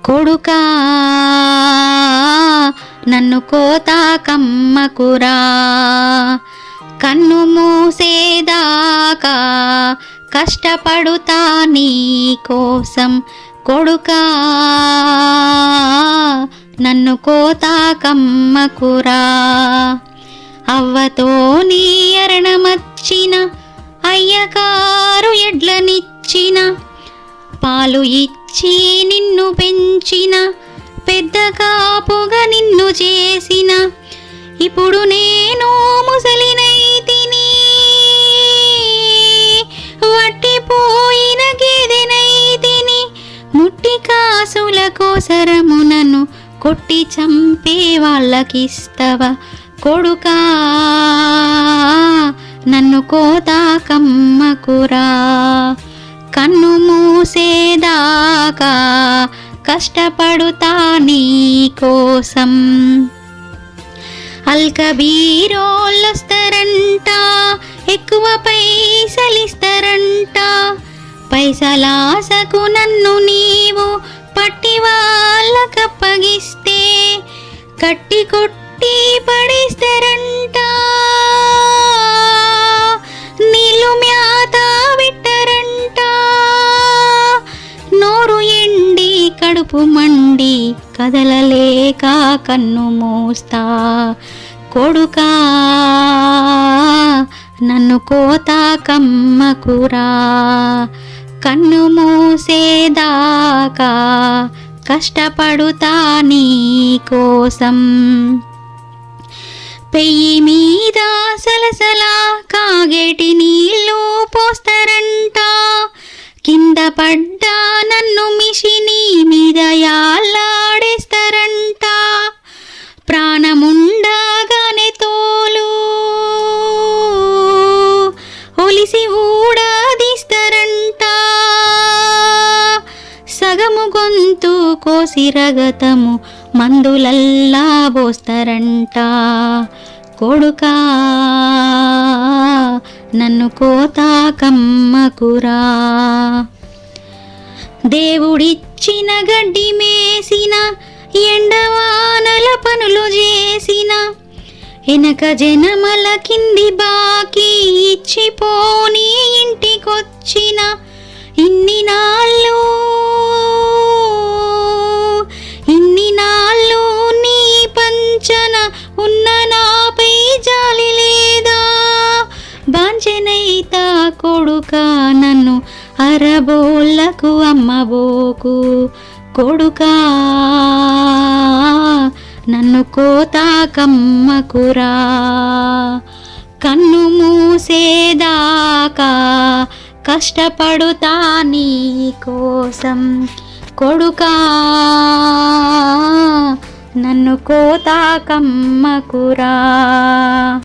కొడుకా నన్ను కోతాకమ్మకురా, కన్ను మూసేదాకా కష్టపడుతా నీ కోసం. కొడుకా నన్ను కోతాకమ్మకురా, అవ్వతో నీ అరణమచ్చిన అయ్యగారు ఎడ్లనిచ్చిన, పాలు ఇచ్చి నిన్ను పెంచిన పెద్ద కాపుగా నిన్ను చేసిన, ఇప్పుడు నేను ముసలినైతిని వట్టిపోయిన గేదెనైతిని, ముట్టి కాసుల కోసరము నన్ను కొట్టి చంపే వాళ్ళకిస్తవా. కొడుకా నన్ను కోతాకమ్మకురా, కన్ను మూసేదాకా కష్టపడుతా నీ కోసం. అల్కబీరోళ్ళొస్తారంట, ఎక్కువ పైసలిస్తారంట, పైసలాసకు నన్ను నీవు పట్టి వాళ్ళకప్పగిస్తే కట్టి కొట్టి పడేస్తారంట, నీళ్ళు మ్యాత పెట్టరంట, నోరు ఎండి కడుపు మండి కదలలేక కన్ను మూస్తా. కొడుకా నన్ను కోతాకమ్మకురా, కన్ను మూసేదాకా కష్టపడుతా నీ కోసం. పెయ్యి మీద సలసలా కాగేటి నీళ్ళు పోస్తారంట, కింద పడ్డా నన్ను మిషిని మీద యాళ్ళాడేస్తారంట, ప్రాణముండగానే తోలు ఒలిసి ఊడదీస్తారంట, సగము గొంతు కోసి రగతము మందులల్లా పోస్తారంట. కొడుకా నన్ను కోతాకమ్మకురా, దేవుడిచ్చిన గడ్డి మేసిన ఎండవానల పనులు చేసిన, వెనక జనమల కింది బాకీ ఇచ్చిపోని ఇంటికొచ్చిన, ఇన్ని నాళ్ళు నీ పంచన ఉన్న నాపై జాలి లేదా, బాంచెనైతా కొడుకా నన్ను అరబోళ్ళకు అమ్మబోకు. కొడుకా నన్ను కోతాకమ్మకురా, కన్ను మూసేదాకా కష్టపడుతా నీ కోసం. కొడుకా నన్ను కోతాకమ్మకురా.